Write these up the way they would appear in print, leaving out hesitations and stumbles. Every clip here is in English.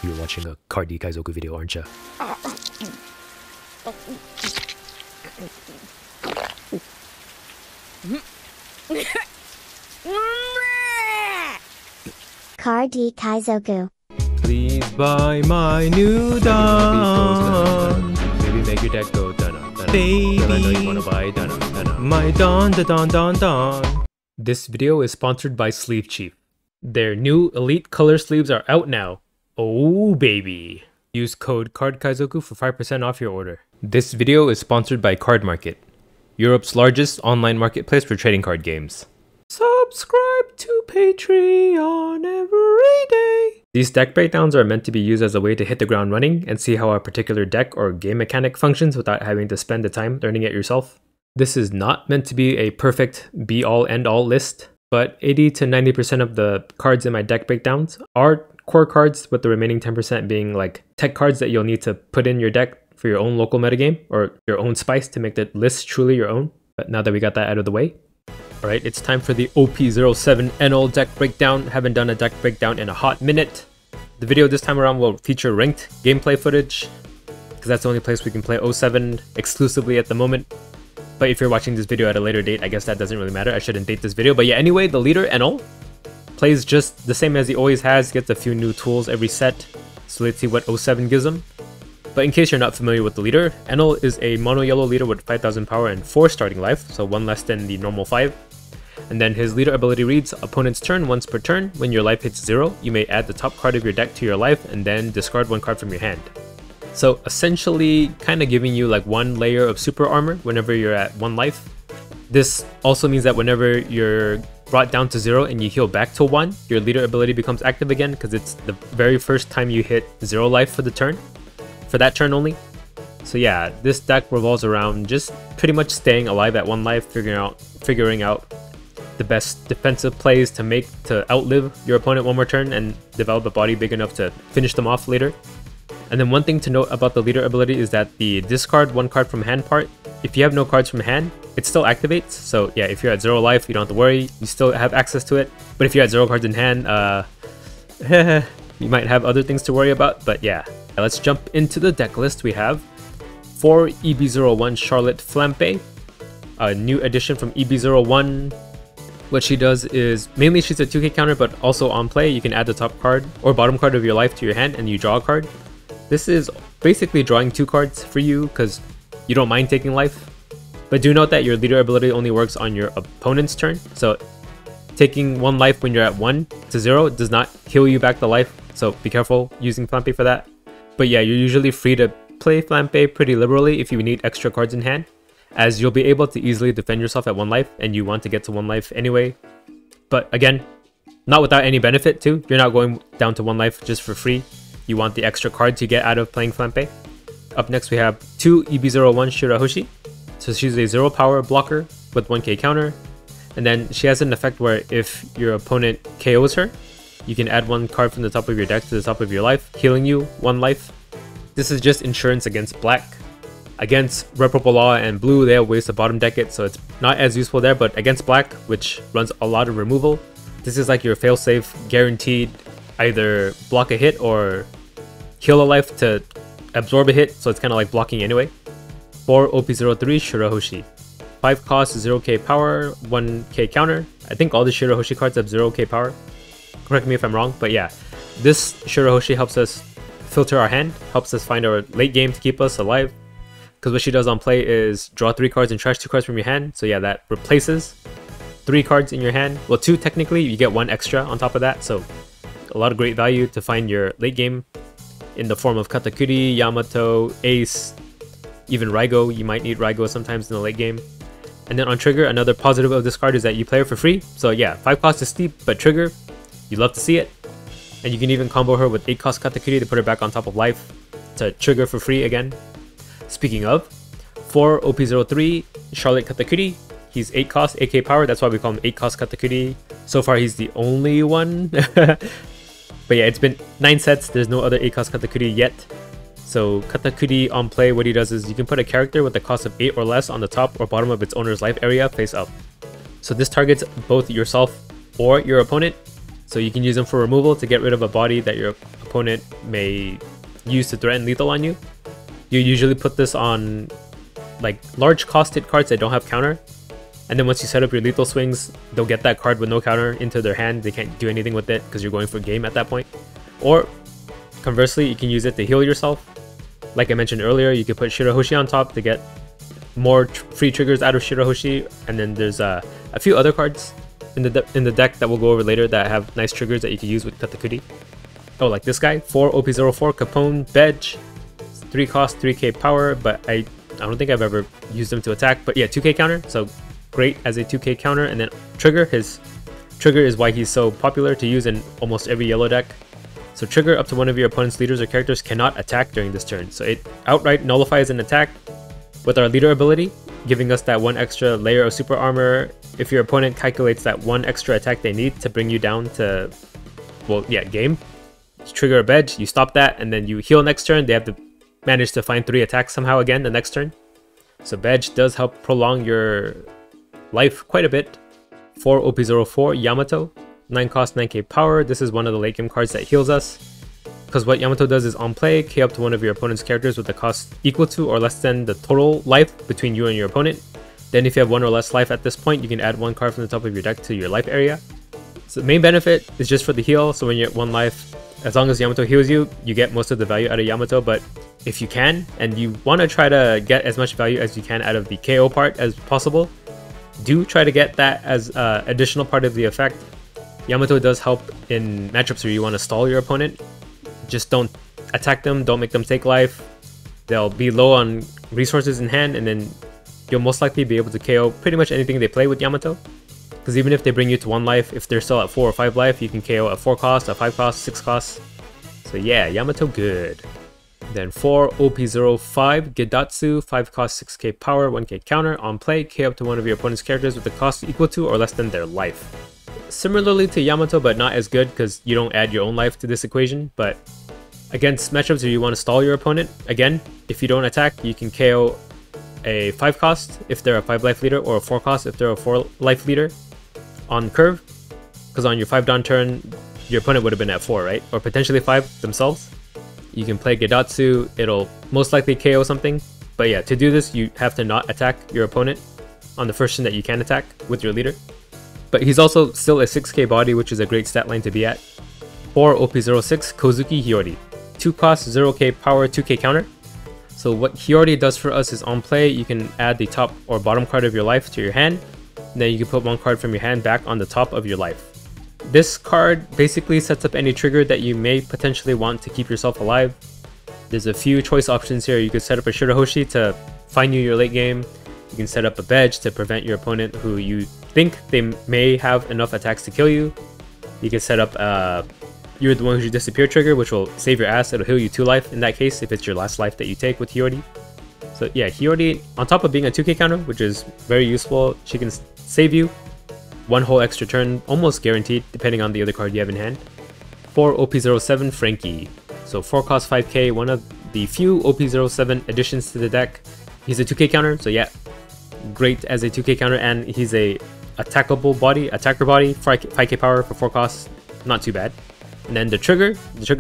You're watching a Cardi Kaizoku video, aren't you? Cardi Kaizoku. Please buy my new Don. Baby, make your deck go dun-dun. Baby, I know you wanna buy dun-dun. My Don. This video is sponsored by Sleeve Chief. Their new Elite Color Sleeves are out now. Oh baby. Use code CARDKaizoku for 5% off your order. This video is sponsored by Card Market, Europe's largest online marketplace for trading card games. Subscribe to Patreon every day. These deck breakdowns are meant to be used as a way to hit the ground running and see how a particular deck or game mechanic functions without having to spend the time learning it yourself. This is not meant to be a perfect be-all end-all list, but 80 to 90% of the cards in my deck breakdowns are core cards, with the remaining 10% being like tech cards that you'll need to put in your deck for your own local metagame or your own spice to make the list truly your own. But now that we got that out of the way, alright, it's time for the OP07 Enel deck breakdown. Haven't done a deck breakdown in a hot minute. The video this time around will feature ranked gameplay footage, because that's the only place we can play 07 exclusively at the moment. But if you're watching this video at a later date, I guess that doesn't really matter. I shouldn't date this video. But yeah, anyway, the leader, Enel, plays just the same as he always has, gets a few new tools every set. So let's see what 07 gives him. But in case you're not familiar with the leader, Enel is a mono-yellow leader with 5000 power and 4 starting life, so 1 less than the normal 5. And then his leader ability reads, opponent's turn once per turn. When your life hits 0, you may add the top card of your deck to your life and then discard 1 card from your hand. So essentially kind of giving you like 1 layer of super armor whenever you're at 1 life. This also means that whenever you're brought down to 0 and you heal back to 1, your leader ability becomes active again, because it's the very first time you hit 0 life for the turn, for that turn only. So yeah, this deck revolves around just pretty much staying alive at 1 life, figuring out the best defensive plays to make to outlive your opponent 1 more turn and develop a body big enough to finish them off later. And then one thing to note about the leader ability is that the discard 1 card from hand part, if you have no cards from hand, it still activates. So yeah, if you're at 0 life, you don't have to worry, you still have access to it. But if you're at 0 cards in hand, you might have other things to worry about. But yeah, let's jump into the deck list. We have 4 EB01 Charlotte Flampe, a new addition from EB01. What she does is, mainly she's a 2k counter, but also on play, you can add the top card or bottom card of your life to your hand and you draw a card. This is basically drawing 2 cards for you because you don't mind taking life. But do note that your leader ability only works on your opponent's turn. So taking 1 life when you're at 1 to 0 does not heal you back to life. So be careful using Flampe for that. But yeah, you're usually free to play Flampe pretty liberally if you need extra cards in hand, as you'll be able to easily defend yourself at 1 life and you want to get to 1 life anyway. But again, not without any benefit too. You're not going down to 1 life just for free. You want the extra cards you get out of playing Flampe. Up next we have 2 EB01 Shirahoshi. So she's a 0 power blocker with 1k counter. And then she has an effect where if your opponent KOs her, you can add 1 card from the top of your deck to the top of your life, healing you 1 life. This is just insurance against black. Against Red, Purple, Law, and Blue, they have ways to bottom deck it, so it's not as useful there. But against black, which runs a lot of removal, this is like your failsafe, guaranteed either block a hit or heal a life to absorb a hit, so it's kind of like blocking anyway. 4 OP03 Shirahoshi. 5 cost, 0k power, 1k counter. I think all the Shirahoshi cards have 0k power. Correct me if I'm wrong, but yeah. This Shirahoshi helps us filter our hand, helps us find our late game to keep us alive. Because what she does on play is draw 3 cards and trash 2 cards from your hand. So yeah, that replaces 3 cards in your hand. Well, 2 technically, you get 1 extra on top of that. So a lot of great value to find your late game in the form of Katakuri, Yamato, Ace, even Raigo. You might need Raigo sometimes in the late game. And then on trigger, another positive of this card is that you play her for free. So yeah, 5 cost is steep, but trigger, you love to see it. And you can even combo her with 8 cost Katakuri to put her back on top of life to trigger for free again. Speaking of, 4 OP03 Charlotte Katakuri. He's 8 cost, 8k power, that's why we call him 8 cost Katakuri. So far he's the only one. But yeah, it's been 9 sets, there's no other 8 cost Katakuri yet. So Katakuri on play, what he does is you can put a character with a cost of 8 or less on the top or bottom of its owner's life area face up. So this targets both yourself or your opponent. So you can use them for removal to get rid of a body that your opponent may use to threaten lethal on you. You usually put this on like large cost hit cards that don't have counter, and then once you set up your lethal swings, they'll get that card with no counter into their hand. They can't do anything with it because you're going for game at that point. Or conversely, you can use it to heal yourself. Like I mentioned earlier, you can put Shirahoshi on top to get more free triggers out of Shirahoshi, and then there's a few other cards in the deck that we'll go over later that have nice triggers that you can use with Katakuri. Oh, like this guy, 4 OP04 Capone Bedge, 3 cost, 3k power, but I don't think I've ever used him to attack. But yeah, 2k counter, so great as a 2k counter. And then trigger, his trigger is why he's so popular to use in almost every yellow deck. So trigger, up to one of your opponent's leaders or characters cannot attack during this turn. So it outright nullifies an attack with our leader ability, giving us that 1 extra layer of super armor if your opponent calculates that 1 extra attack they need to bring you down to, well, yeah, game. You trigger a Bedge, you stop that, and then you heal next turn. They have to manage to find 3 attacks somehow again the next turn. So Bedge does help prolong your life quite a bit. 4 OP04 Yamato, 9 cost, 9k power. This is one of the late game cards that heals us, because what Yamato does is on play, K up to one of your opponent's characters with a cost equal to or less than the total life between you and your opponent. Then if you have 1 or less life at this point, you can add 1 card from the top of your deck to your life area. So the main benefit is just for the heal, so when you're at 1 life, as long as Yamato heals you, you get most of the value out of Yamato. But if you can, and you want to try to get as much value as you can out of the KO part as possible, do try to get that as additional part of the effect. Yamato does help in matchups where you want to stall your opponent. Just don't attack them, don't make them take life. They'll be low on resources in hand, and then you'll most likely be able to KO pretty much anything they play with Yamato. Because even if they bring you to 1 life, if they're still at 4 or 5 life, you can KO at 4 cost, at 5 cost, 6 cost. So yeah, Yamato good. Then 4 OP05 Gedatsu, 5 cost, 6k power, 1k counter. On play, K up to one of your opponent's characters with a cost equal to or less than their life. Similarly to Yamato, but not as good because you don't add your own life to this equation. But against matchups where you want to stall your opponent, again, if you don't attack, you can KO a 5 cost if they're a 5 life leader, or a 4 cost if they're a 4 life leader on curve, because on your 5 down turn, your opponent would have been at 4, right? Or potentially 5 themselves. You can play Gedatsu, it'll most likely KO something. But yeah, to do this, you have to not attack your opponent on the first turn that you can attack with your leader. But he's also still a 6k body, which is a great stat line to be at. 4 OP06 Kozuki Hiyori, 2 cost, 0k power, 2k counter. So what Hiyori does for us is on play, you can add the top or bottom card of your life to your hand. And then you can put 1 card from your hand back on the top of your life. This card basically sets up any trigger that you may potentially want to keep yourself alive. There's a few choice options here. You could set up a Shirahoshi to find you your late game. You can set up a Bedge to prevent your opponent who you think they may have enough attacks to kill you. You can set up You're the One Who Should Disappear trigger, which will save your ass. It'll heal you 2 life in that case if it's your last life that you take with Hiyori. So yeah, Hiyori, on top of being a 2k counter, which is very useful, she can save you 1 whole extra turn, almost guaranteed, depending on the other card you have in hand. 4 OP07 Frankie. So 4 cost, 5k, one of the few OP07 additions to the deck. He's a 2k counter, so yeah, great as a 2k counter, and he's a attacker body, 5k power for 4 costs, not too bad. And then the trigger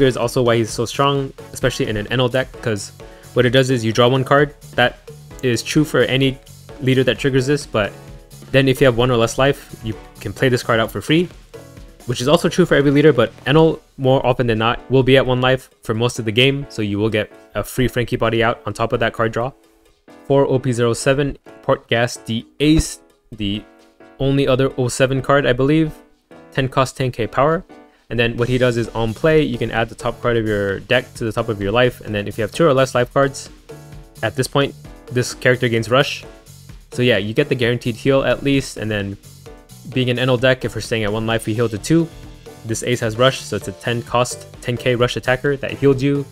is also why he's so strong, especially in an Enel deck, because what it does is you draw 1 card. That is true for any leader that triggers this, but then if you have 1 or less life, you can play this card out for free, which is also true for every leader, but Enel, more often than not, will be at 1 life for most of the game, so you will get a free Frankie body out on top of that card draw. 4 OP07 Portgas the Ace, the only other 07 card, I believe. 10 cost, 10k power. And then what he does is on play, you can add the top card of your deck to the top of your life, and then if you have 2 or less life cards, at this point, this character gains rush. So yeah, you get the guaranteed heal at least, and then being an Enel deck, if we're staying at 1 life, we heal to 2. This ace has rush, so it's a 10 cost, 10k rush attacker that healed you.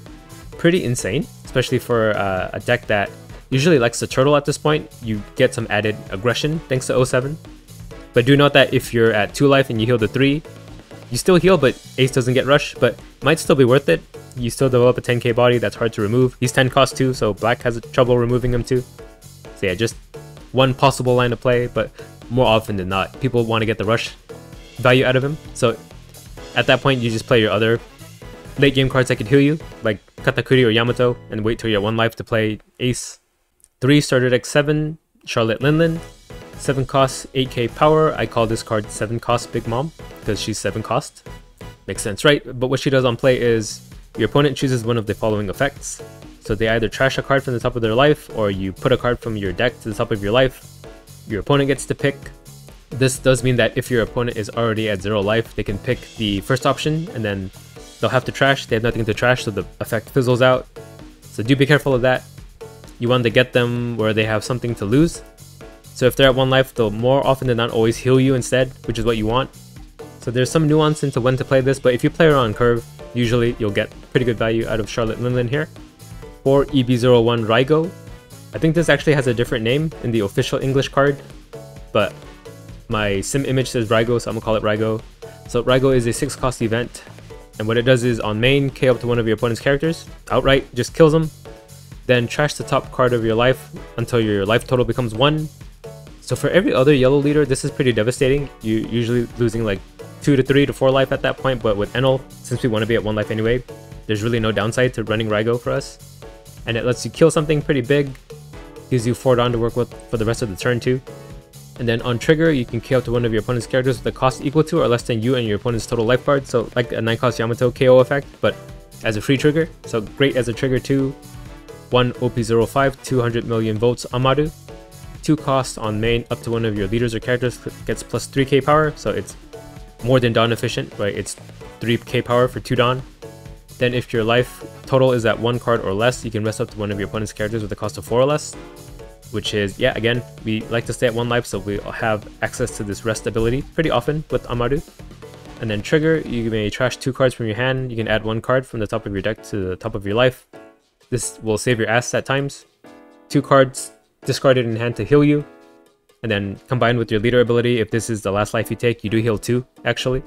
Pretty insane, especially for a deck that usually likes to turtle at this point. You get some added aggression thanks to 07. But do note that if you're at 2 life and you heal to 3, you still heal, but ace doesn't get rush, but might still be worth it. You still develop a 10k body that's hard to remove. He's 10 cost too, so black has trouble removing him too. So yeah, just one possible line of play, but more often than not, people want to get the rush value out of him. So At that point, you just play your other late game cards that could heal you, like Katakuri or Yamato, and wait till you're at 1 life to play Ace. 3 starter deck 7, Charlotte Linlin. 7 cost, 8k power. I call this card 7 cost Big Mom, because she's 7 cost. Makes sense, right? But what she does on play is, your opponent chooses one of the following effects. So they either trash a card from the top of their life, or you put a card from your deck to the top of your life. Your opponent gets to pick. This does mean that if your opponent is already at 0 life, they can pick the first option, and then they'll have to trash. They have nothing to trash, so the effect fizzles out. So do be careful of that. You want to get them where they have something to lose. So if they're at 1 life, they'll more often than not always heal you instead, which is what you want. So there's some nuance into when to play this, but if you play her on curve, usually you'll get pretty good value out of Charlotte Linlin here. 4 EB01 Raigo. I think this actually has a different name in the official English card, but my sim image says Raigo, so I'm gonna call it Raigo. So Raigo is a 6 cost event, and what it does is on main, KO up to one of your opponent's characters, outright, just kills them. Then trash the top card of your life until your life total becomes 1. So for every other yellow leader, this is pretty devastating. You're usually losing like 2 to 3 to 4 life at that point, but with Enel, since we want to be at 1 life anyway, there's really no downside to running Raigo for us. And it lets you kill something pretty big, gives you 4 Dawn to work with for the rest of the turn too. And then on trigger, you can KO up to one of your opponent's characters with a cost equal to or less than you and your opponent's total life card, so like a 9 cost Yamato KO effect, but as a free trigger, so great as a trigger too. 1 OP05, 200 million volts Amadu. 2 cost on main, up to one of your leaders or characters gets plus 3k power, so it's more than Dawn efficient, right? It's 3k power for 2 Dawn. Then if your life total is at 1 card or less, you can rest up to one of your opponent's characters with a cost of 4 or less, which is, yeah, again, we like to stay at 1 life, so we have access to this rest ability pretty often with Amadu. And then trigger, you may trash 2 cards from your hand. You can add 1 card from the top of your deck to the top of your life. This will save your ass at times. 2 cards discarded in hand to heal you, and then combined with your leader ability, if this is the last life you take, you do heal 2 actually.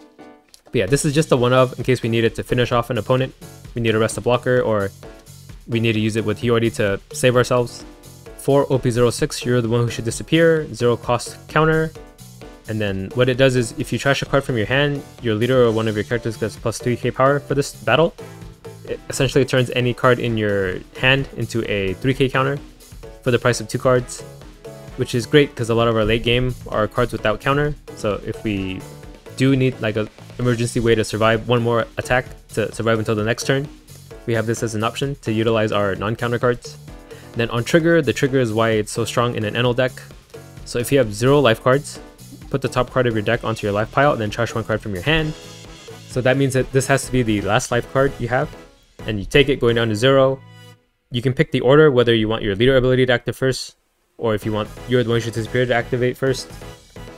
But yeah, this is just a one of in case we need it to finish off an opponent. We need to rest a blocker, or we need to use it with Hiyori to save ourselves. 4 OP06, you're the one who should disappear, 0 cost counter. And then what it does is if you trash a card from your hand, your leader or one of your characters gets plus 3k power for this battle. It essentially turns any card in your hand into a 3k counter for the price of 2 cards, which is great because a lot of our late game are cards without counter. So if we do need like an emergency way to survive one more attack to survive until the next turn, we have this as an option to utilize our non-counter cards. And then on trigger, the trigger is why it's so strong in an Enel deck. So if you have 0 life cards, put the top card of your deck onto your life pile and then trash 1 card from your hand. So that means that this has to be the last life card you have, and you take it going down to 0. You can pick the order, whether you want your leader ability to activate first, or if you want you're the one who should disappear to activate first.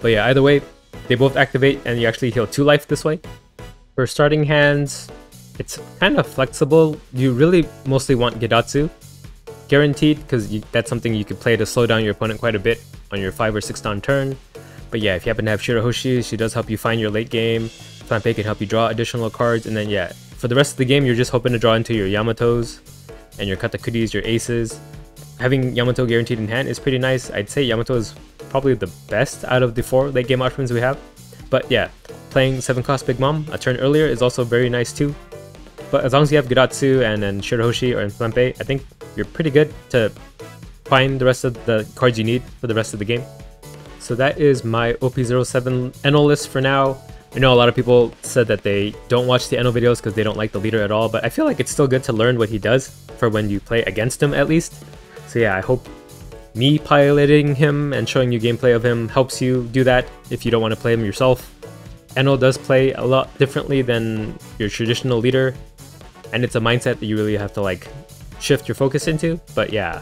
But yeah, either way, they both activate and you actually heal 2 life this way. For starting hands, it's kind of flexible. You really mostly want Gedatsu, guaranteed, because that's something you could play to slow down your opponent quite a bit on your 5 or 6 Dawn turn. But yeah, if you happen to have Shirahoshi, she does help you find your late game. Flampe can help you draw additional cards, and then yeah, for the rest of the game, you're just hoping to draw into your Yamatos and your Katakuris, your aces. Having Yamato guaranteed in hand is pretty nice. I'd say Yamato is probably the best out of the 4 late game options we have. But yeah, playing 7 cost Big Mom a turn earlier is also very nice too. But as long as you have Gedatsu and then Shirahoshi or Flampe, I think you're pretty good to find the rest of the cards you need for the rest of the game. So that is my OP07 Enel list for now. I know a lot of people said that they don't watch the Enel videos because they don't like the leader at all, but I feel like it's still good to learn what he does for when you play against him at least. So yeah, I hope me piloting him and showing you gameplay of him helps you do that if you don't want to play him yourself. Enel does play a lot differently than your traditional leader, and it's a mindset that you really have to like shift your focus into. But yeah,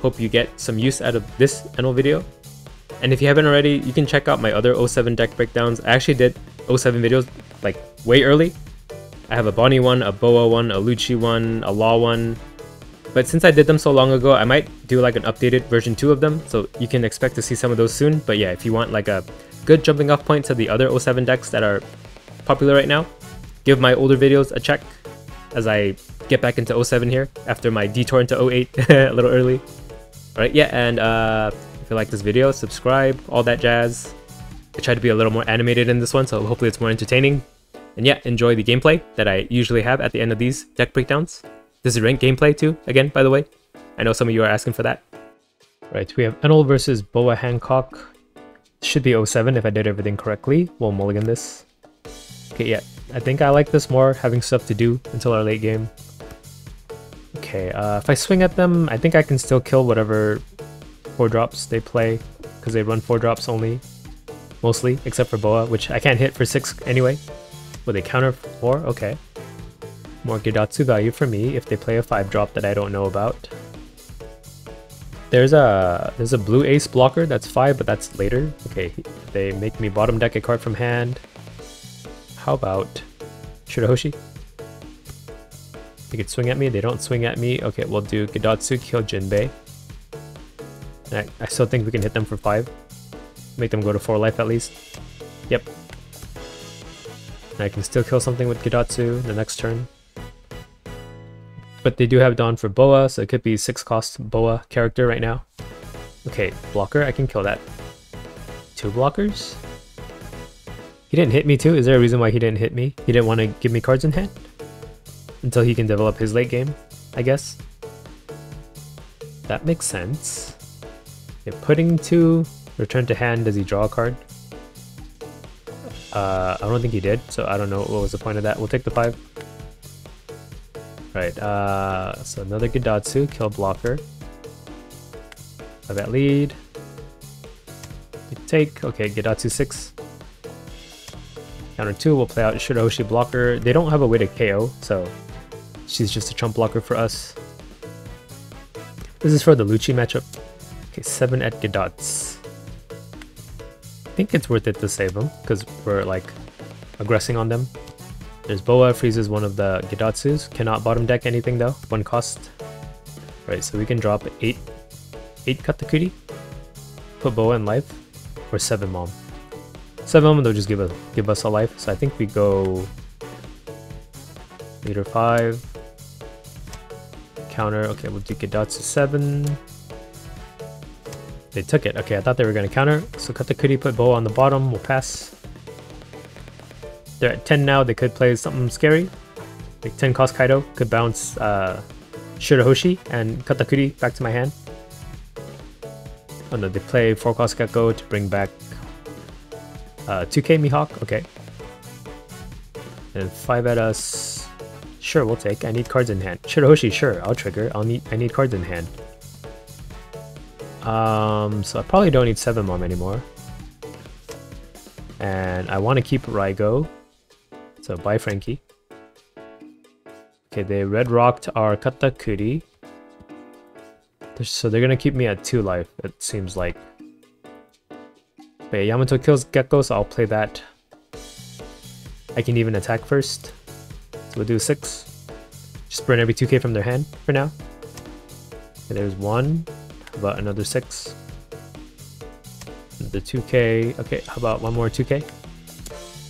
hope you get some use out of this Enel video. And if you haven't already, you can check out my other 07 deck breakdowns. I actually did 07 videos like way early. I have a Bonnie one, a Boa one, a Lucci one, a Law one. But since I did them so long ago, I might do like an updated version 2 of them. So you can expect to see some of those soon. But yeah, if you want like a good jumping off point to the other 07 decks that are popular right now, give my older videos a check as I get back into 07 here after my detour into 08 a little early. Alright, yeah, and if you like this video, subscribe, all that jazz. I tried to be a little more animated in this one, so hopefully it's more entertaining. And yeah, enjoy the gameplay that I usually have at the end of these deck breakdowns. This is ranked gameplay too, again, by the way. I know some of you are asking for that. Right, we have Enel versus Boa Hancock. Should be 07 if I did everything correctly. We'll mulligan this. Okay, yeah, I think I like this more, having stuff to do until our late game. Okay, if I swing at them, I think I can still kill whatever 4-drops they play, because they run 4-drops only, mostly, except for Boa, which I can't hit for 6 anyway. Will they counter 4? Okay. More Gidatsu value for me if they play a 5-drop that I don't know about. There's a blue ace blocker that's 5, but that's later. Okay, they make me bottom deck a card from hand. How about Shirahoshi? They could swing at me, they don't swing at me. Okay, we'll do Gidatsu, kill Jinbei. And I still think we can hit them for 5. Make them go to 4 life at least. Yep. And I can still kill something with Gidatsu the next turn. But they do have Dawn for Boa, so it could be 6 cost Boa character right now. Okay, blocker, I can kill that. 2 blockers? He didn't hit me too? Is there a reason why he didn't hit me? He didn't want to give me cards in hand? Until he can develop his late game, I guess. That makes sense. Okay, putting 2, return to hand, does he draw a card? I don't think he did, so I don't know what was the point of that. We'll take the 5. Right, so another Gidatsu, kill blocker. 5 at lead. Take, okay, Gidatsu 6. Counter 2, we'll play out Shirahoshi blocker. They don't have a way to KO, so she's just a chump blocker for us. This is for the Lucci matchup. Okay, 7 at Gidatsu. I think it's worth it to save them, because we're like aggressing on them. There's Boa, freezes one of the Gidatsus. Cannot bottom deck anything though, 1 cost. Right, so we can drop 8 Katakuri. Put Boa in life. Or 7 Mom. 7 Mom, they'll just give us a life. So I think we go leader 5. Counter, okay, we'll do Gidatsu 7. They took it. Okay, I thought they were gonna counter. So Katakuri, put Boa on the bottom, we'll pass. They're at 10 now, they could play something scary. Like 10 cost Kaido, could bounce Shirahoshi and Katakuri back to my hand. Oh no, they play 4 cost Gecko to bring back 2k Mihawk, okay. And 5 at us. Sure, we'll take. I need cards in hand. Shirahoshi, sure, I'll trigger. I need cards in hand. So I probably don't need 7 Mom anymore. And I want to keep Raigo. So bye Frankie. Okay, they red rocked our Katakuri. So they're gonna keep me at 2 life, it seems like. Okay, Yamato kills Gecko, so I'll play that. I can even attack first. So we'll do 6. Just burn every 2k from their hand for now. Okay, there's 1. How about another 6? Another 2k. Okay, how about one more 2k?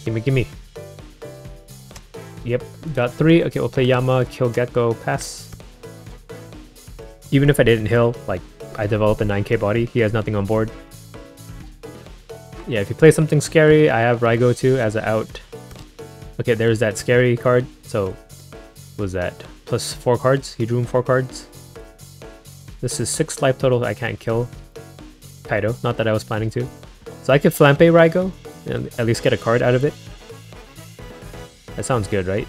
Gimme. Yep, got 3. Okay, we'll play Yama, kill Gecko, pass. Even if I didn't heal, like, I develop a 9k body, he has nothing on board. Yeah, if you play something scary, I have Raigo too as an out. Okay, there's that scary card. So, what was that? Plus 4 cards. He drew him 4 cards. This is 6 life total. I can't kill Kaido. Not that I was planning to. So I could Flampe Raigo and at least get a card out of it. That sounds good, right?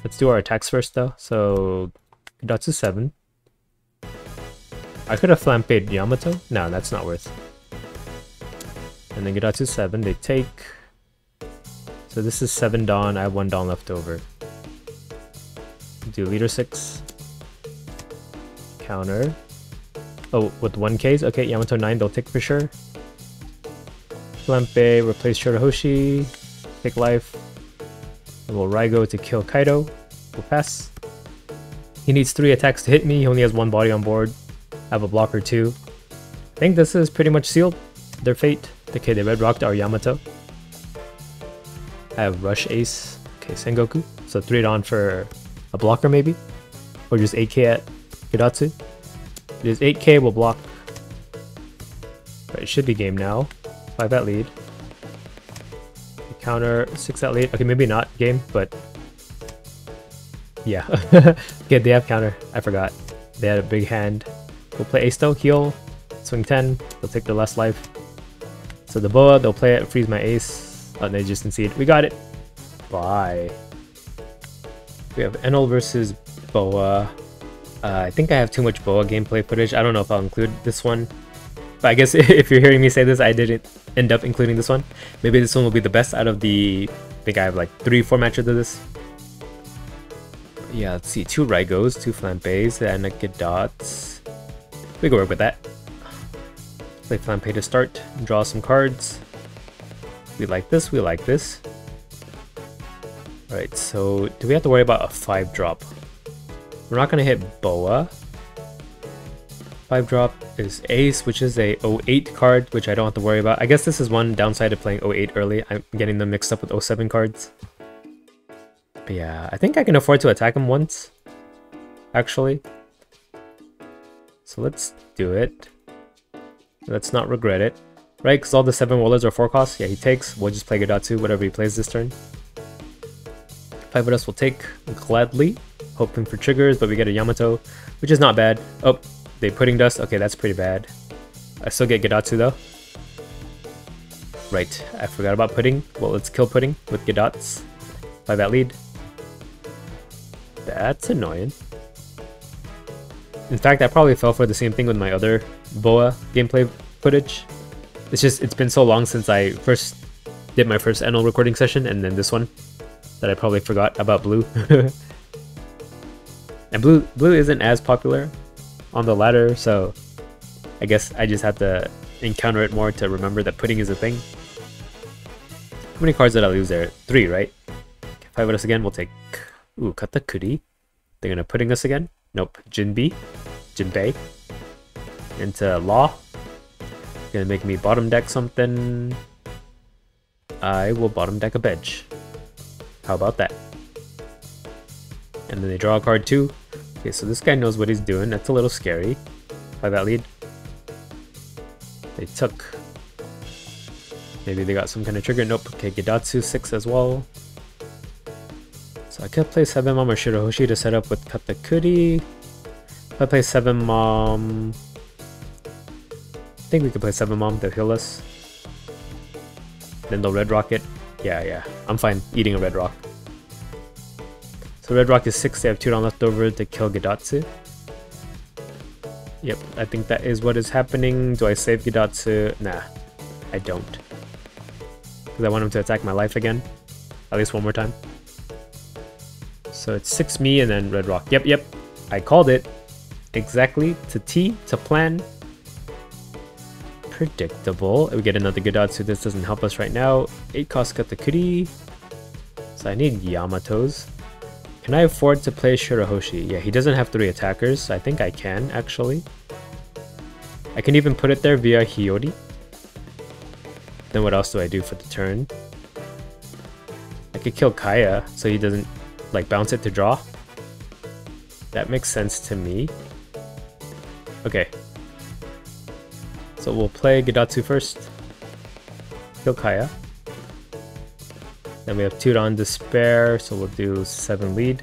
Let's do our attacks first though. So, Gidatsu 7. I could have Flamped Yamato. No, that's not worth. And then Gidatsu 7, they take. So this is 7 Dawn, I have 1 Dawn left over. Do leader 6. Counter. Oh, with 1Ks? Okay, Yamato 9, they'll take for sure. Flampe, replace Shirahoshi. Take life. And we'll Raigo to kill Kaido. We'll pass. He needs 3 attacks to hit me, he only has 1 body on board. I have a blocker too. I think this is pretty much sealed. Their fate. Okay, they red rocked our Yamato. I have Rush Ace. Okay, Sengoku. So 3 Dawn for a blocker maybe? Or just 8k at Gidatsu. It is 8k, we'll block. Right, it should be game now. 5 at lead. counter 6 at late. Okay, maybe not game, but yeah. Okay, they have counter. I forgot. They had a big hand. We'll play ace though, heal, swing 10. They'll take their last life. So the boa, they'll play it, freeze my ace. Oh, they just concede. We got it. Bye. We have Enel versus boa. I think I have too much boa gameplay footage. I don't know if I'll include this one. But I guess if you're hearing me say this, I didn't end up including this one. Maybe this one will be the best out of the... I think I have like 3-4 matches of this. Yeah, let's see. 2 Raigos, 2 Flampes, and a Gadots. We can work with that. Play Flampe to start, draw some cards. We like this, we like this. Alright, so do we have to worry about a 5-drop? We're not going to hit boa. 5-drop is ace, which is a 08 card, which I don't have to worry about. I guess this is one downside of playing 08 early. I'm getting them mixed up with 07 cards. But yeah, I think I can afford to attack him once, actually. So let's do it. Let's not regret it. Right, because all the 7 rollers are 4 costs. Yeah, he takes. We'll just play Gadatsu, whatever he plays this turn. 5 of us will take gladly, hoping for triggers, but we get a Yamato, which is not bad. Oh, they pudding dust. Okay, that's pretty bad. I still get Gadatsu though. Right, I forgot about pudding. Well, let's kill pudding with Gadots. 5 at lead. That's annoying. In fact, I probably fell for the same thing with my other boa gameplay footage. It's been so long since I first did my first Enel recording session, and then this one, that I probably forgot about blue. And blue isn't as popular on the ladder, so I guess I just have to encounter it more to remember that pudding is a thing. How many cards did I lose there? 3, right? 5 of us again, we'll take... Ooh, cut the Kuri. They're gonna pudding us again? Nope. Jinbei. Into Law. Gonna make me bottom deck something. I will bottom deck a bench. How about that? And then they draw a card too. Okay, so this guy knows what he's doing. That's a little scary. 5 at lead. They took. Maybe they got some kind of trigger. Nope. Okay, Gadatsu 6 as well. So I could play 7 Mom or Shirahoshi to set up with Katakuri. If I play 7 Mom... I think we could play 7 Mom, they'll heal us. Then they'll Red Rock it. Yeah, I'm fine eating a Red Rock. So Red Rock is 6, they have 2 down left over to kill Gadatsu. Yep, I think that is what is happening. Do I save Gadatsu? Nah, I don't. Because I want him to attack my life again. At least one more time. So it's 6 me and then Red Rock. Yep, I called it. Exactly, to T, to plan. Predictable. We get another Gadatsu. This doesn't help us right now. 8 cost Katakuri. So I need Yamatos. Can I afford to play Shirahoshi? Yeah, he doesn't have 3 attackers. So I think I can, actually. I can even put it there via Hiyori. Then what else do I do for the turn? I could kill Kaya so he doesn't like bounce it to draw. That makes sense to me. Okay. So we'll play Gadatsu first. Kill Kaya. Then we have 2 on Despair, so we'll do 7 lead.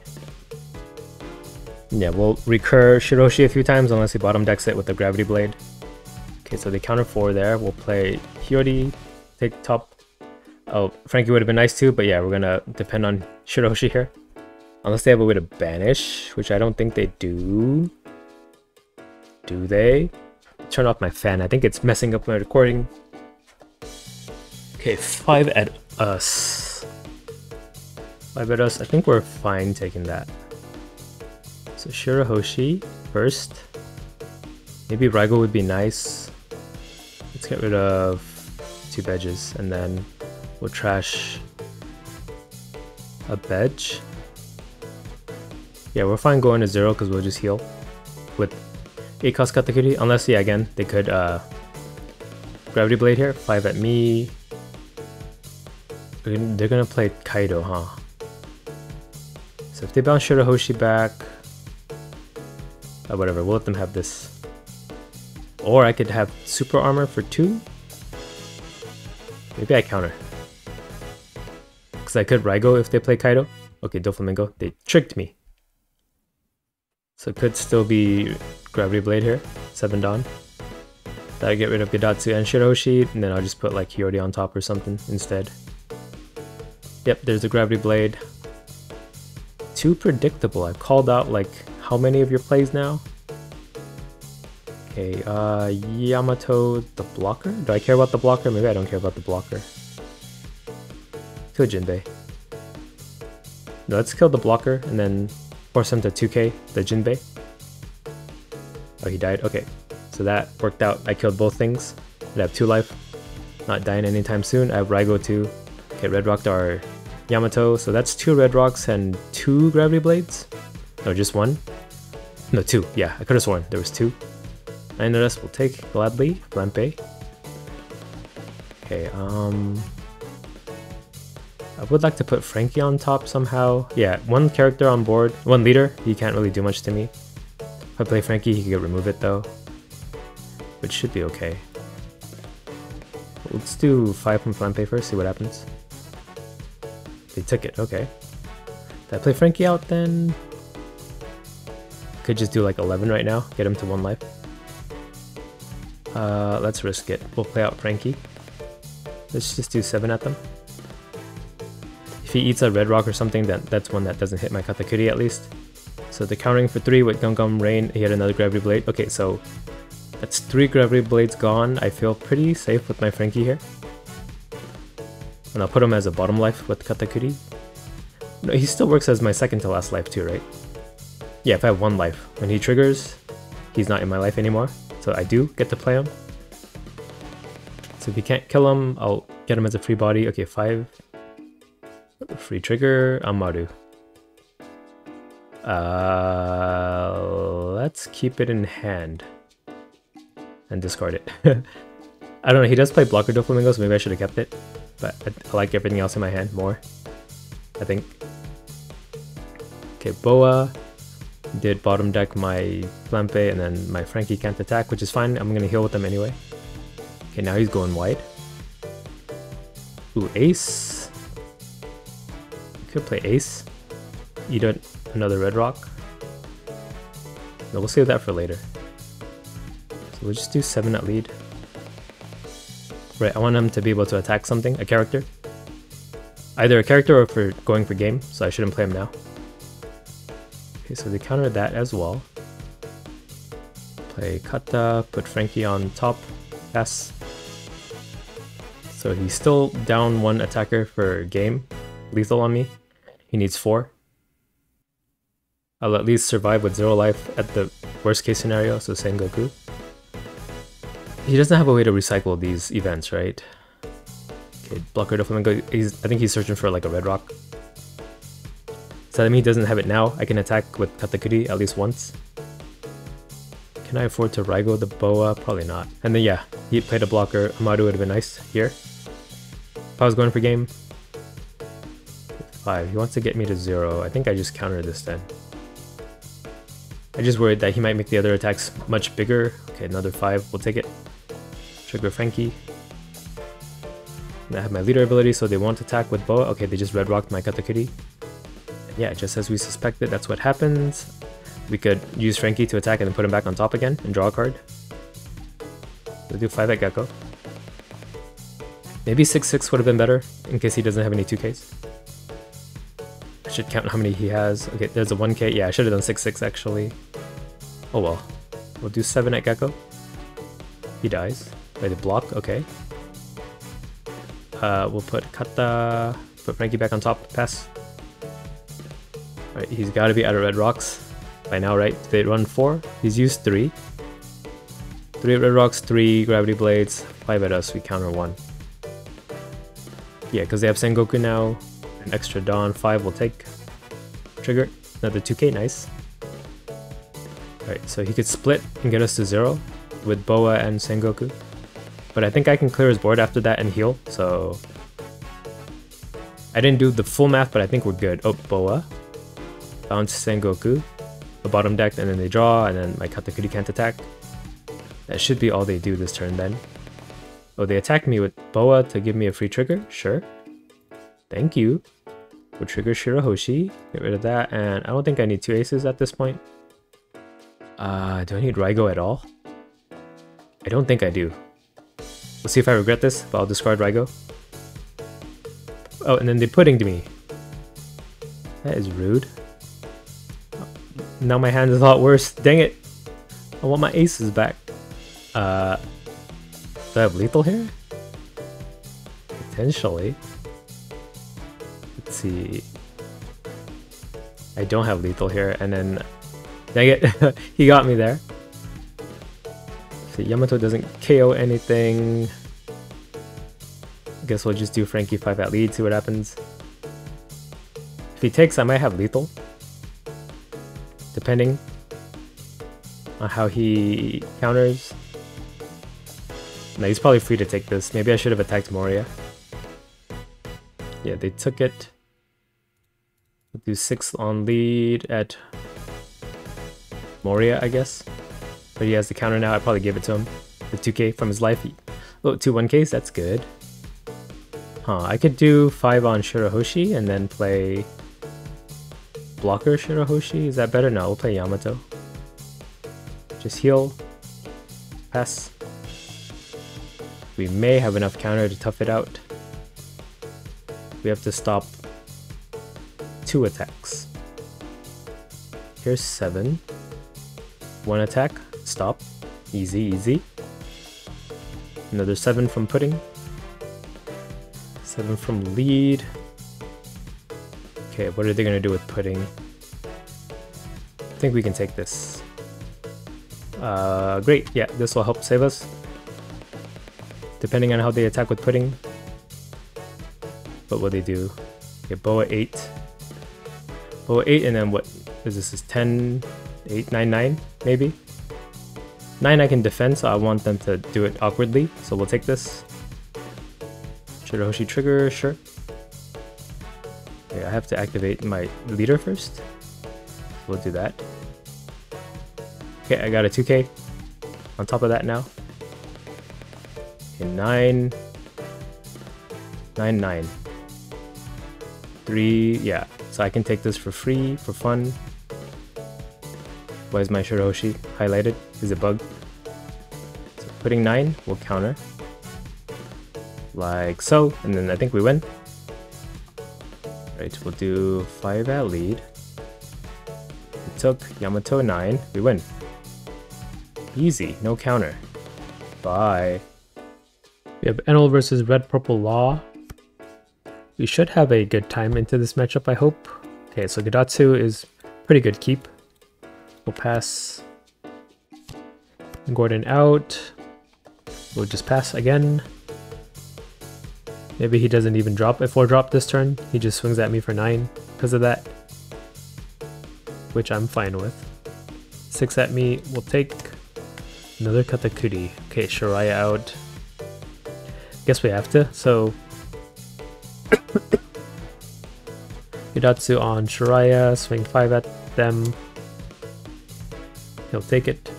Yeah, we'll recur Shiroshi a few times unless he bottom decks it with the Gravity Blade. Okay, so they counter 4 there. We'll play Hiyori, take top. Oh, Frankie would have been nice too, but yeah, we're gonna depend on Shiroshi here. Unless they have a way to banish, which I don't think they do. Do they? Turn off my fan. I think it's messing up my recording. Okay, 5 at us. 5 at us. I think we're fine taking that. So Shirahoshi first. Maybe Raigo would be nice. Let's get rid of 2 bedges and then we'll trash a bedge. Yeah, we're fine going to 0 because we'll just heal with 8 cost Katakuri. Unless, yeah, again, they could Gravity Blade here. 5 at me. They're gonna play Kaido, huh? So if they bounce Shirahoshi back, whatever, we'll let them have this. Or I could have Super Armor for 2. Maybe I counter. Because I could Raigo if they play Kaido. Okay, Doflamingo. They tricked me. So it could still be Gravity Blade here. 7 Dawn. That'll get rid of Gadatsu and Shiroshi, and then I'll just put like Hiyori on top or something instead. Yep, there's the Gravity Blade. Too predictable. I've called out like how many of your plays now? Okay, Yamato the blocker? Do I care about the blocker? Maybe I don't care about the blocker. Kill Jinbei. No, let's kill the blocker and then force him to 2k the Jinbei. Oh, he died? Okay. So that worked out. I killed both things. I have 2 life. Not dying anytime soon. I have Raigo too. Okay, Red Rocked our Yamato. So that's 2 Red Rocks and 2 Gravity Blades. No, just 1. No, 2. Yeah, I could have sworn there was 2. And the rest we'll take gladly. Flampe. Okay, I would like to put Frankie on top somehow. Yeah, 1 character on board. 1 leader. He can't really do much to me. If I play Frankie, he could remove it though. Which should be okay. Let's do 5 from Flampe first, see what happens. They took it, okay. Did I play Frankie out then? Could just do like 11 right now, get him to 1 life. Let's risk it. We'll play out Frankie. Let's just do 7 at them. If he eats a Red Rock or something, then that's one that doesn't hit my Katakuri at least. So the countering for 3 with Gum Rain, he had another Gravity Blade. Okay, so that's 3 Gravity Blades gone. I feel pretty safe with my Frankie here. And I'll put him as a bottom life with Katakuri. No, he still works as my second to last life too, right? Yeah, if I have 1 life. When he triggers, he's not in my life anymore. So I do get to play him. So if you can't kill him, I'll get him as a free body. Okay, 5. Free trigger, Amaru. Let's keep it in hand. And discard it. I don't know, he does play blocker Doflamingo, so maybe I should have kept it. But I like everything else in my hand more, I think. Okay, Boa did bottom deck my Flampe, and then my Frankie can't attack, which is fine. I'm gonna heal with them anyway. Okay, now he's going wide. Ooh, Ace. Could play Ace. Eat another Red Rock. No, we'll save that for later. So we'll just do 7 at lead. Right, I want him to be able to attack something, a character. Either a character or for going for game, so I shouldn't play him now. Okay, so they counter that as well. Play Kata, put Frankie on top, pass. So he's still down 1 attacker for game, lethal on me. He needs 4. I'll at least survive with 0 life at the worst case scenario, so Sengoku. He doesn't have a way to recycle these events, right? Okay, blocker Doflamingo, I think he's searching for like a Red Rock. So that means he doesn't have it now. I can attack with Katakuri at least once. Can I afford to Raigo the Boa? Probably not. And then yeah, he played a blocker. Amaru would have been nice here. If I was going for game. 5. He wants to get me to 0. I think I just counter this then. I just worried that he might make the other attacks much bigger. Okay, another 5. We'll take it. Trigger Frankie. And I have my leader ability, so they won't attack with Boa. Okay, they just Red Rocked my Katakuri. Yeah, just as we suspected, that's what happens. We could use Frankie to attack and then put him back on top again and draw a card. We'll do 5 at Gecko. Maybe 6/6 would have been better in case he doesn't have any 2Ks. I should count how many he has. Okay, there's a 1K. Yeah, I should have done 6/6 actually. Oh well. We'll do 7 at Gecko. He dies. By the block, okay. We'll put Kata, put Frankie back on top, pass. Alright, he's gotta be out of Red Rocks by now, right? They run 4. He's used 3. 3 Red Rocks, 3 Gravity Blades, 5 at us, we counter 1. Yeah, because they have Sengoku now. An extra Dawn, 5 will take. Trigger, another 2K, nice. Alright, so he could split and get us to 0 with Boa and Sengoku. But I think I can clear his board after that and heal, so... I didn't do the full math, but I think we're good. Oh, Boa. Bounce Sengoku. The bottom deck, and then they draw, and then my Katakuri can't attack. That should be all they do this turn then. Oh, they attacked me with Boa to give me a free trigger? Sure. Thank you. We'll trigger Shirahoshi, get rid of that, and I don't think I need 2 aces at this point. Do I need Raigo at all? I don't think I do. We'll see if I regret this, but I'll discard Raigo. Oh, and then they puddinged me. That is rude. Now my hand is a lot worse. Dang it! I want my aces back. Do I have lethal here? Potentially. Let's see. I don't have lethal here, and then... Dang it! He got me there. So Yamato doesn't KO anything. I guess we'll just do Frankie 5 at lead, see what happens. If he takes, I might have lethal. Depending on how he counters. No, he's probably free to take this. Maybe I should have attacked Moria. Yeah, they took it. We'll do 6 on lead at Moria, I guess. But he has the counter now. I probably gave it to him. The 2k from his life. Oh, 2 1ks, that's good. Huh, I could do 5 on Shirahoshi and then play blocker Shirahoshi. Is that better? No, we'll play Yamato. Just heal. Pass. We may have enough counter to tough it out. We have to stop 2 attacks. Here's 7. 1 attack. Stop. Easy, easy. Another 7 from pudding. 7 from lead. Okay, what are they gonna do with pudding? I think we can take this. Great, yeah, this will help save us. Depending on how they attack with pudding. What will they do? Okay, Boa 8. Boa 8, and then what is this? Is 10, 8, 9, 9, maybe? 9 I can defend, so I want them to do it awkwardly, so we'll take this. Shirahoshi trigger, sure. Okay, I have to activate my leader first. We'll do that. Okay, I got a 2k on top of that now. Okay, 9. 9, 9. 3, yeah. So I can take this for free, for fun. Why is my Shirahoshi highlighted? Is it bugged? So putting 9 will counter. Like so, and then I think we win. Right, we'll do 5 at lead. We took Yamato 9, we win. Easy, no counter. Bye. We have Enel versus Red Purple Law. We should have a good time into this matchup, I hope. Okay, so Gidatsu is pretty good keep. We'll pass Gordon out. We'll just pass again. Maybe he doesn't even drop a 4-drop this turn. He just swings at me for 9 because of that. Which I'm fine with. 6 at me, we'll take another Katakuri. Okay, Shiraya out. Guess we have to, so... Gidatsu on Shiraya, swing 5 at them. He'll take it.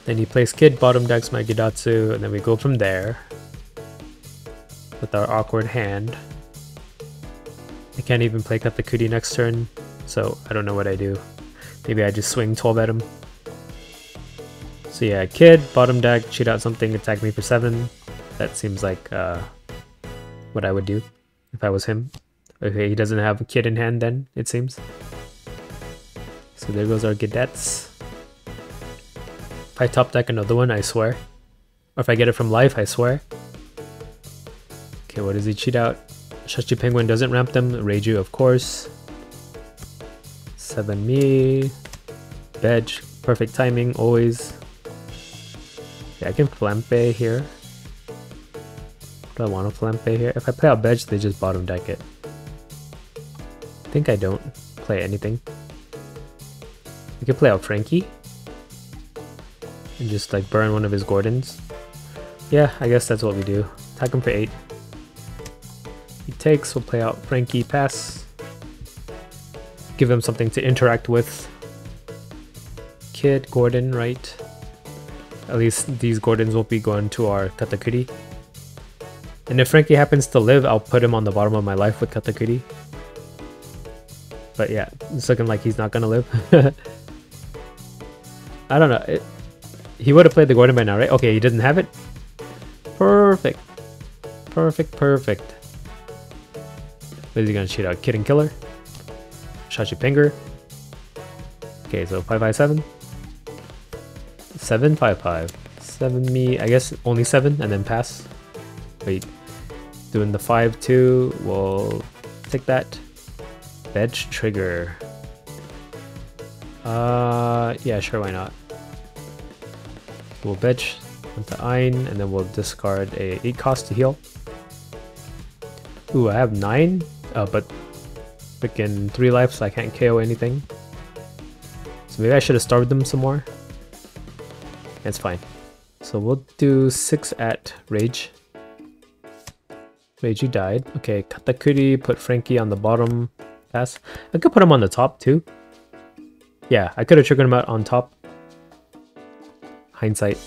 Then he plays Kid, bottom decks my Gidatsu, and then we go from there. With our awkward hand. I can't even play Katakuri next turn, so I don't know what I do. Maybe I just swing 12 at him. So yeah, Kid, bottom deck, cheat out something, attack me for 7. That seems like what I would do if I was him. Okay, he doesn't have a Kid in hand then, it seems. So there goes our Gidatsu. If I top deck another one, I swear. Or if I get it from life, I swear. Okay, what does he cheat out? Shachi Penguin doesn't ramp them. Reiju, of course. 7 me. Bedge. Perfect timing, always. Okay, I can Flampe here. Do I want to Flampe here? If I play out Bedge, they just bottom deck it. I think I don't play anything. We could play out Frankie. And just like burn one of his Gordons. Yeah, I guess that's what we do. Attack him for 8. He takes, we'll play out Frankie, pass. Give him something to interact with. Kid, Gordon, right? At least these Gordons won't be going to our Katakuri. And if Frankie happens to live, I'll put him on the bottom of my life with Katakuri. But yeah, it's looking like he's not gonna live. I don't know. He would have played the Gordon by now, right? Okay, he doesn't have it. Perfect. Perfect. What is he gonna shoot out? Kid and Killer? Shachi Pinger. Okay, so 557. 755. 7 me, I guess only 7 and then pass. Wait. Doing the 5-2. We'll take that. Veg Trigger. Yeah, sure, why not? We'll veg onto Ein, and then we'll discard a 8 cost to heal. Ooh, I have 9, but freaking 3 life, so I can't KO anything. So maybe I should have starved them some more. That's fine. So we'll do 6 at Rage. Rage, you died. Okay, Katakuri, put Frankie on the bottom. Pass. I could put him on the top too. Yeah, I could have triggered him out on top. Hindsight.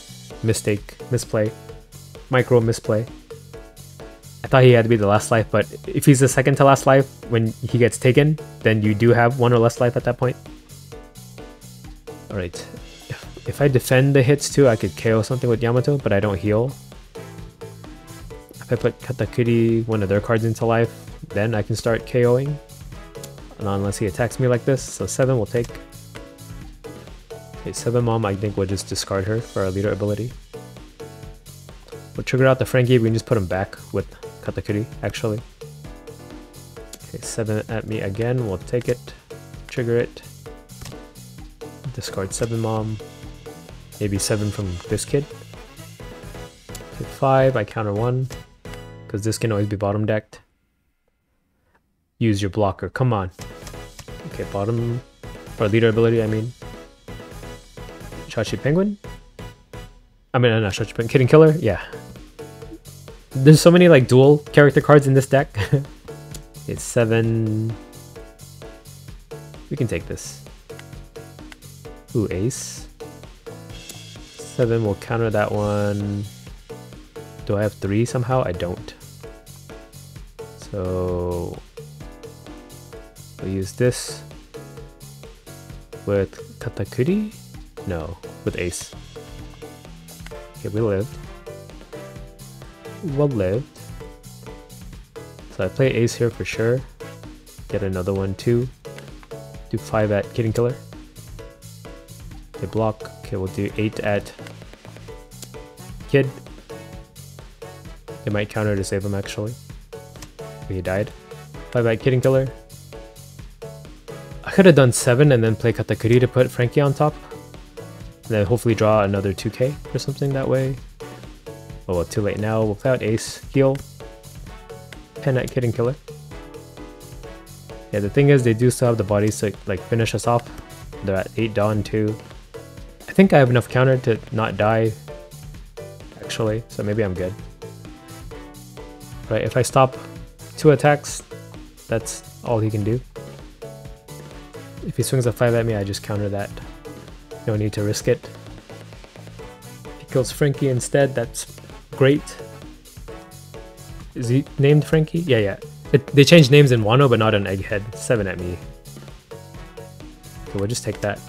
Mistake. Misplay. Micro misplay. I thought he had to be the last life, but if he's the second to last life when he gets taken, then you do have 1 or less life at that point. Alright. If I defend the hits too, I could KO something with Yamato, but I don't heal. If I put Katakuri, one of their cards into life, then I can start KOing. Unless he attacks me like this. So 7 will take. Okay, 7 Mom, I think we'll just discard her for our leader ability. We'll trigger out the Frankie, we can just put him back with Katakuri, actually. Okay, 7 at me again, we'll take it. Trigger it. Discard 7 Mom. Maybe 7 from this kid. Okay, 5, I counter 1. Because this can always be bottom decked. Use your blocker, come on. Okay, bottom, or leader ability, I mean. Shachi Penguin? I mean, not Shachi Penguin, Kid and Killer? Yeah. There's so many like dual character cards in this deck. It's 7. We can take this. Ooh, Ace. 7 will counter that one. Do I have 3 somehow? I don't. So we'll use this with Katakuri? No, with Ace. Okay, we lived. Well lived. So I play Ace here for sure. Get another one too. Do 5 at Kid and Killer. They block. Okay, we'll do 8 at Kid. They might counter to save him actually. He died. 5 at Kid and Killer. I could have done 7 and then play Katakuri to put Frankie on top. And then hopefully draw another 2k or something that way. Oh well, too late now. We'll play out Ace, heal. 10 at Kid and Killer. Yeah, the thing is they do still have the bodies to like finish us off. They're at 8 Dawn too. I think I have enough counter to not die actually, so maybe I'm good. Right, if I stop 2 attacks, that's all he can do. If he swings a 5 at me, I just counter that. No need to risk it. If he kills Frankie instead, that's great. Is he named Frankie? Yeah. They changed names in Wano, but not in Egghead. 7 at me. Okay, we'll just take that.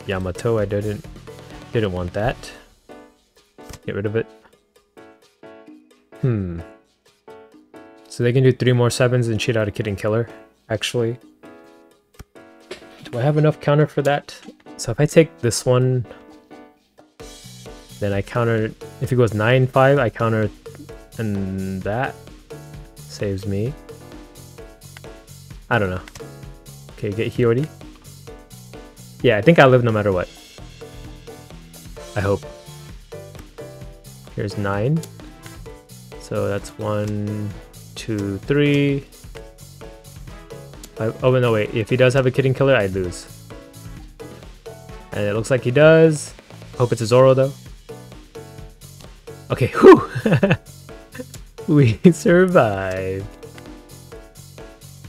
Yamato, I didn't want that. Get rid of it. So they can do 3 more 7s and cheat out a Kid and Killer, actually. Do I have enough counter for that? So if I take this one, then I counter, if he goes 9-5, I counter, and that saves me. I don't know. Okay, get Hiyori. Yeah, I think I live no matter what. I hope. Here's 9. So that's 1, 2, 3. 5. Oh no, wait. If he does have a Kid and Killer, I lose. And it looks like he does. Hope it's a Zoro though. Okay, whew! We survived.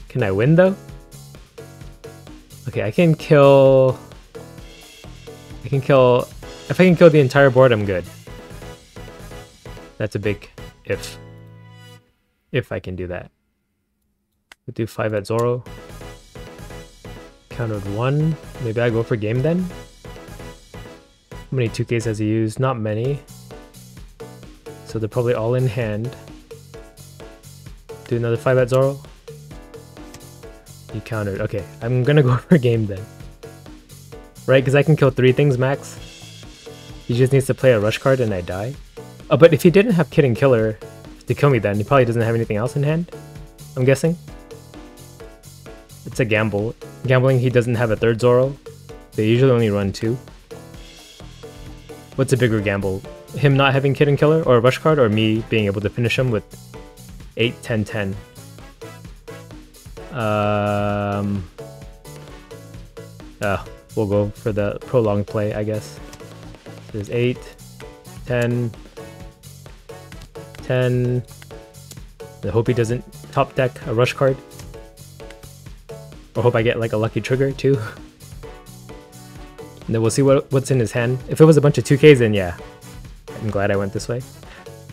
Can I win though? Okay, I can kill... If I can kill the entire board, I'm good. That's a big if. If I can do that. We'll do 5 at Zoro. Countered 1. Maybe I go for game then? How many 2Ks has he used? Not many. So they're probably all in hand. Do another 5 at Zoro. You countered. Okay, I'm gonna go for game then. Right, because I can kill 3 things max. He just needs to play a rush card and I die. Oh, but if he didn't have Kid and Killer to kill me then, he probably doesn't have anything else in hand, I'm guessing. It's a gamble. Gambling he doesn't have a 3rd Zoro. They usually only run 2. What's a bigger gamble? Him not having Kid and Killer or a rush card, or me being able to finish him with 8, 10, 10? We'll go for the prolonged play, I guess. There's 8, 10, 10. I hope he doesn't top deck a rush card. Or hope I get like a lucky trigger too. And then we'll see what's in his hand. If it was a bunch of 2Ks, then yeah. I'm glad I went this way.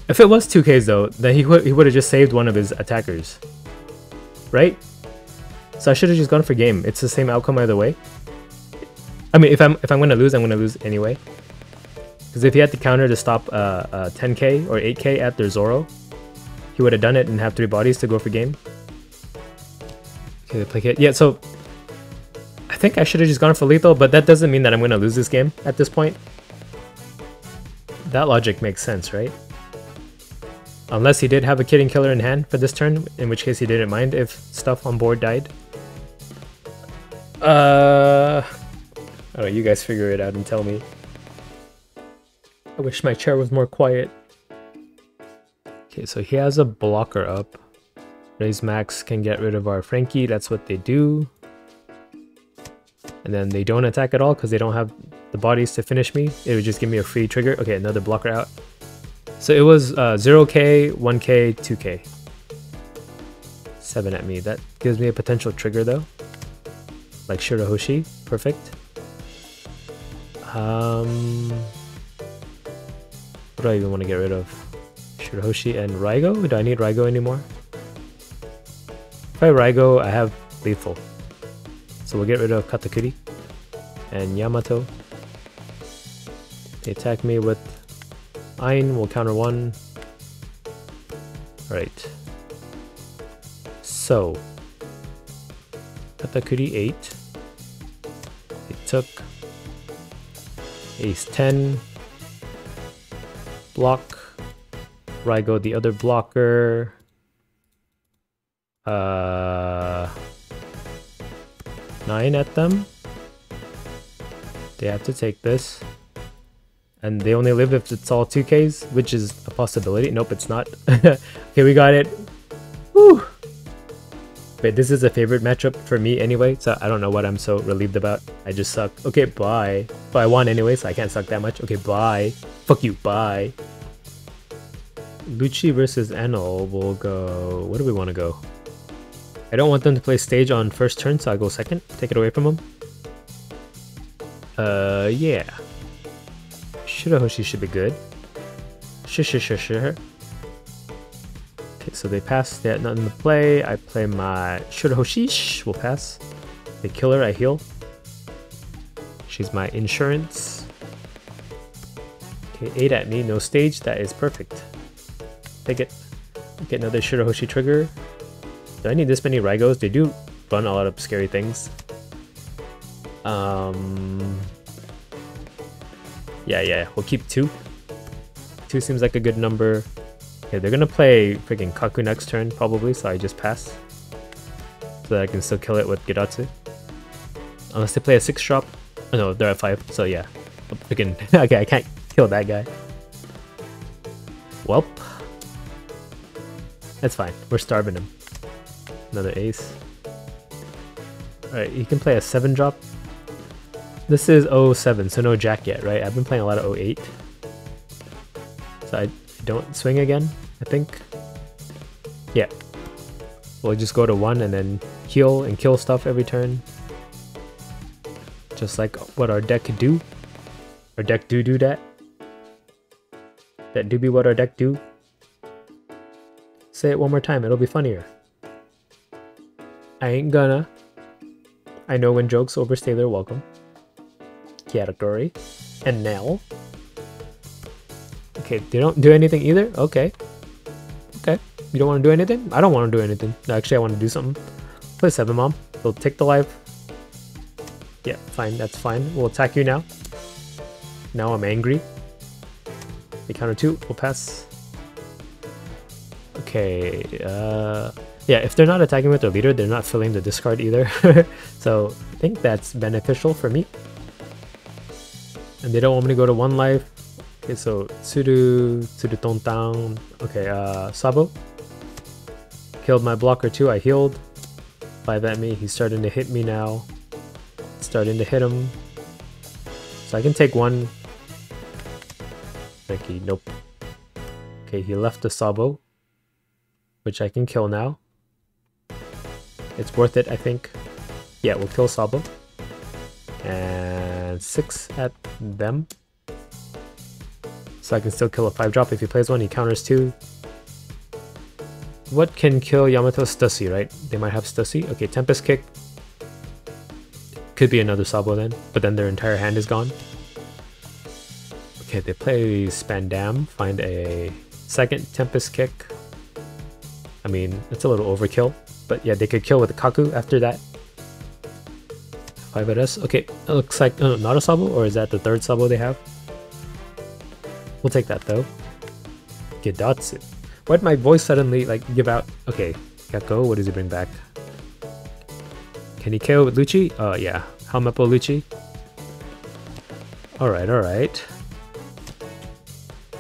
If it was 2Ks though, then he would have just saved one of his attackers. Right? So I should have just gone for game. It's the same outcome either way. I mean, if I'm gonna lose, I'm gonna lose anyway. Because if he had to counter to stop 10k or 8k at their Zoro, he would have done it and have 3 bodies to go for game. Okay, they play kit. Yeah, so I think I should have just gone for lethal, but that doesn't mean that I'm gonna lose this game at this point. That logic makes sense, right? Unless he did have a Kid and Killer in hand for this turn, in which case he didn't mind if stuff on board died. Oh, you guys figure it out and tell me. I wish my chair was more quiet. Okay, so he has a blocker up. Raise max can get rid of our Frankie, that's what they do. And then they don't attack at all because they don't have the bodies to finish me. It would just give me a free trigger. Okay, another blocker out. So it was 0k, 1k, 2k. 7 at me. That gives me a potential trigger though. Like Shirahoshi. Perfect. What do I even want to get rid of? Shirahoshi and Raigo? Do I need Raigo anymore? If I Raigo, I have lethal. So we'll get rid of Katakuri and Yamato. They attack me with Ein, we'll counter 1. Alright. So Katakuri 8. They took Ace 10. Block. Raigo the other blocker. 9 at them. They have to take this. And they only live if it's all 2Ks, which is a possibility. Nope, it's not. Okay, we got it. Woo! Wait, this is a favorite matchup for me anyway, so I don't know what I'm so relieved about. I just suck. Okay, bye. But I won anyway, so I can't suck that much. Okay, bye. Fuck you, bye. Lucci versus Enel will go... Where do we want to go? I don't want them to play stage on first turn, so I'll go second. Take it away from them. Yeah. Shirahoshi should be good. Sure. Okay, so they pass. They had nothing to play. I play my Shirahoshi. We'll pass. They kill her, I heal. She's my insurance. Okay, 8 at me, no stage. That is perfect. Take it. Get another Shirahoshi trigger. Do I need this many Raigos? They do run a lot of scary things. Yeah, we'll keep 2. 2 seems like a good number. Okay, they're gonna play freaking Kaku next turn probably, so I just pass. So that I can still kill it with Giratsu. Unless they play a 6 drop. Oh no, they're at 5, so yeah. Freaking okay, I can't kill that guy. Welp. That's fine, we're starving him. Another ace. Alright, you can play a 7 drop. This is 07, so no jack yet, right? I've been playing a lot of 08. So I don't swing again, I think. Yeah. We'll just go to 1 and then heal and kill stuff every turn. Just like what our deck could do. Our deck do that. That do be what our deck do. Say it one more time, it'll be funnier. I ain't gonna. I know when jokes overstay their welcome. Category. Enel. Okay, they don't do anything either? Okay. Okay. You don't want to do anything? I don't want to do anything. Actually, I want to do something. Play 7 Mom. They'll take the life. Yeah, fine. That's fine. We'll attack you now. Now I'm angry. They counter 2. We'll pass. Okay. Yeah, if they're not attacking with their leader, they're not filling the discard either. So I think that's beneficial for me. And they don't want me to go to 1 life. Okay, so Tsuru Tontang. Okay, Sabo. Killed my blocker too. I healed. 5 at me. He's starting to hit me now. Starting to hit him. So I can take 1. Okay, nope. Okay, he left the Sabo, which I can kill now. It's worth it, I think. Yeah, we'll kill Sabo. And 6 at them. So I can still kill a 5-drop. If he plays 1, he counters 2. What can kill Yamato? Stussy, right? They might have Stussy. Okay, Tempest Kick. Could be another Sabo then, but then their entire hand is gone. Okay, they play Spandam. Find a second Tempest Kick. I mean, it's a little overkill. But yeah, they could kill with a Kaku after that. 5 at us. Okay, it looks like not a Sabo, or is that the 3rd Sabo they have? We'll take that though. Gedatsu. Why'd my voice suddenly like give out? Okay, Gecko, what does he bring back? Can he KO with Lucci? Yeah. Helmepo Lucci. Alright, alright.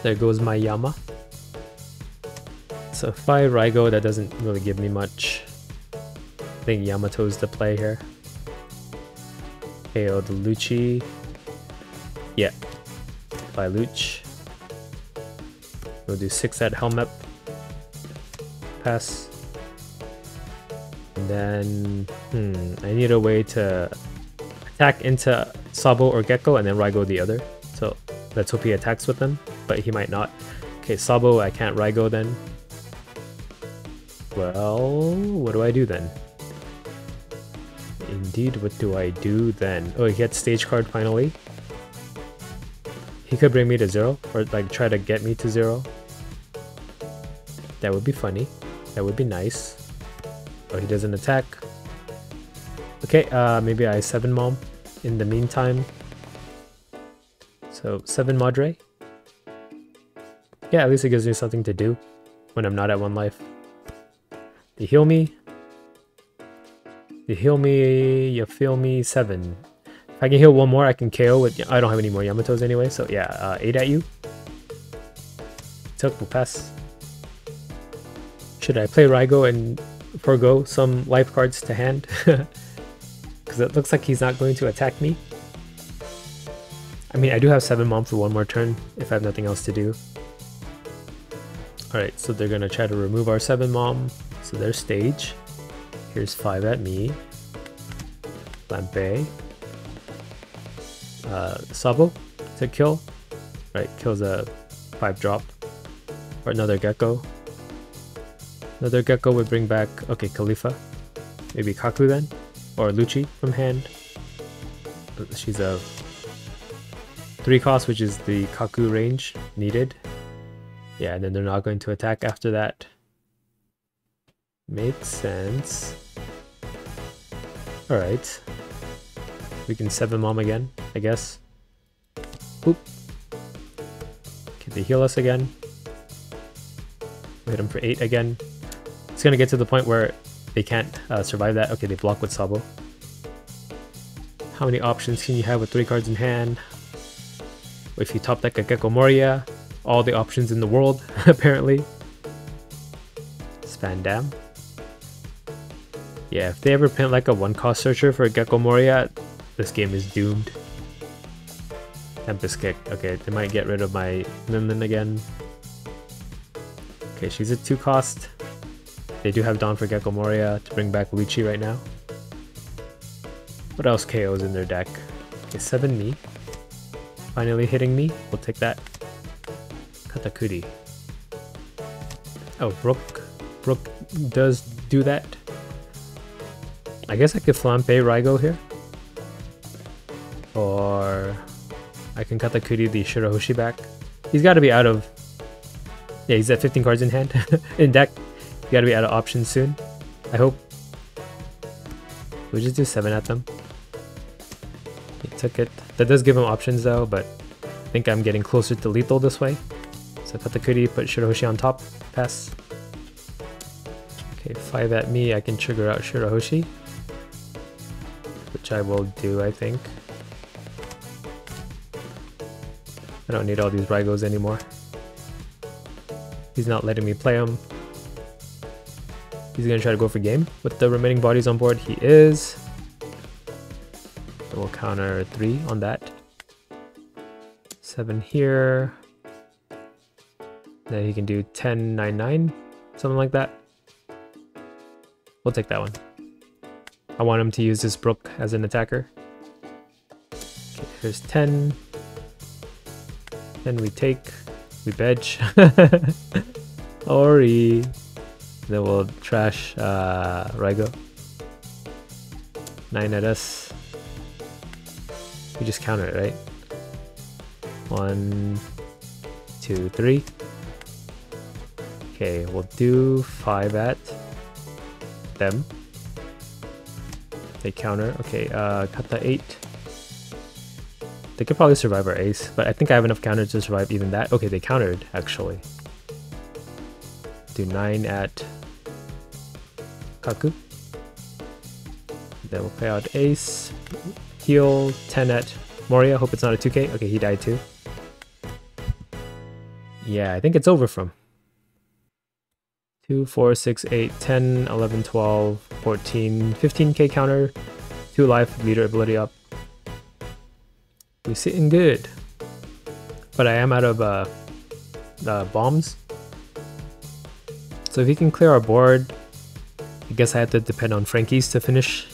There goes my Yama. So if I Raigo, that doesn't really give me much. I think Yamato's the play here. KO the Lucci. Yeah. By Luch. We'll do 6 at Helmep. Pass. And then I need a way to attack into Sabo or Gecko and then Raigo the other. So let's hope he attacks with them, but he might not. Okay, Sabo, I can't Raigo then. Well, what do I do then? Indeed, what do I do then? Oh, he gets stage card finally. He could bring me to 0 or like try to get me to 0. That would be funny. That would be nice. Oh, he doesn't attack. Okay, maybe I 7 Mom in the meantime. So 7 Madre. Yeah, at least it gives me something to do when I'm not at 1 life. They heal me. You heal me, you feel me, 7. If I can heal 1 more, I can KO with... I don't have any more Yamatos anyway, so yeah, 8 at you. Took, will pass. Should I play Raigo and forgo some life cards to hand? Because it looks like he's not going to attack me. I mean, I do have 7 Mom for 1 more turn if I have nothing else to do. Alright, so they're going to try to remove our 7 Mom. So their stage. Here's 5 at me. Lampe. Sabo to kill. Right, kills a 5-drop. Or another Gecko. Another Gecko would bring back, okay, Khalifa. Maybe Kaku then? Or Lucci from hand. She's a 3 cost, which is the Kaku range needed. Yeah, and then they're not going to attack after that. Makes sense. Alright. We can 7 Mom again, I guess. Oop. Can they heal us again? Hit him for 8 again. It's gonna get to the point where they can't survive that. Okay, they block with Sabo. How many options can you have with 3 cards in hand? If you top deck a Gecko Moria, all the options in the world, apparently. Spandam. Yeah, if they ever print like a 1-cost searcher for Gecko Moria, this game is doomed. Tempest Kick. Okay, they might get rid of my Linlin again. Okay, she's a 2-cost. They do have Dawn for Gecko Moria to bring back Lucci right now. What else KOs in their deck? Okay, 7 me. Finally hitting me. We'll take that. Katakuri. Oh, Brook. Brook does do that. I guess I could Flampe Raigo here. Or I can Katakuri the Shirahoshi back. He's got to be out of... Yeah, he's at 15 cards in hand. In deck. You got to be out of options soon. I hope. We'll just do 7 at them. He took it. That does give him options though, but I think I'm getting closer to lethal this way. So Katakuri, put Shirahoshi on top. Pass. Okay, 5 at me. I can trigger out Shirahoshi. Which I will do, I think. I don't need all these Raigos anymore. He's not letting me play him. He's gonna try to go for game with the remaining bodies on board. He is. So we'll counter 3 on that. 7 here. Then he can do 10, 9, 9. Something like that. We'll take that one. I want him to use this Brook as an attacker. Okay, here's 10. Then we take. We bedge. Ori. Then we'll trash Raigo. 9 at us. We just counter it, right? 1, 2, 3. Okay, we'll do 5 at them. They counter. Okay, Kata 8. They could probably survive our ace, but I think I have enough counters to survive even that. Okay, they countered, actually. Do 9 at Kaku. Then we'll play out ace. Heal 10 at Moria. Hope it's not a 2k. Okay, he died too. Yeah, I think it's over from 2, 4, 6, 8, 10, 11, 12, 14, 15k counter. 2 life, leader ability up. We're sitting good. But I am out of bombs. So if he can clear our board, I guess I have to depend on Frankie's to finish.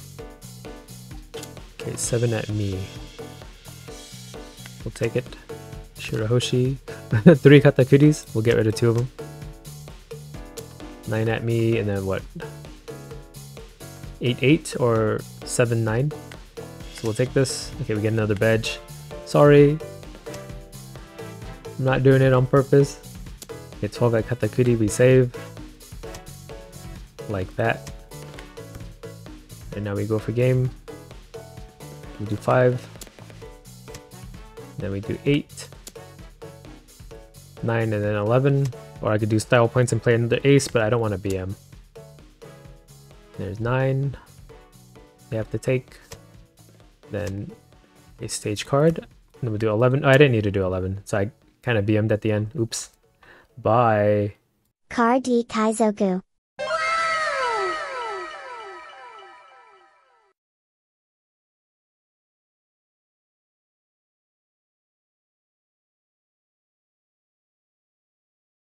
Okay, 7 at me. We'll take it. Shirahoshi. 3 Katakuris. We'll get rid of 2 of them. 9 at me, and then what? 8, 8 or 7, 9. So we'll take this. Okay, we get another bedge. Sorry. I'm not doing it on purpose. Okay, 12 at Katakuri, we save. Like that. And now we go for game. We do 5. Then we do 8. 9 and then 11. Or I could do style points and play another ace, but I don't want to BM. There's 9. They have to take. Then a stage card. Then we do 11. Oh, I didn't need to do 11. So I kind of BM'd at the end. Oops. Bye. Card D Kaizoku.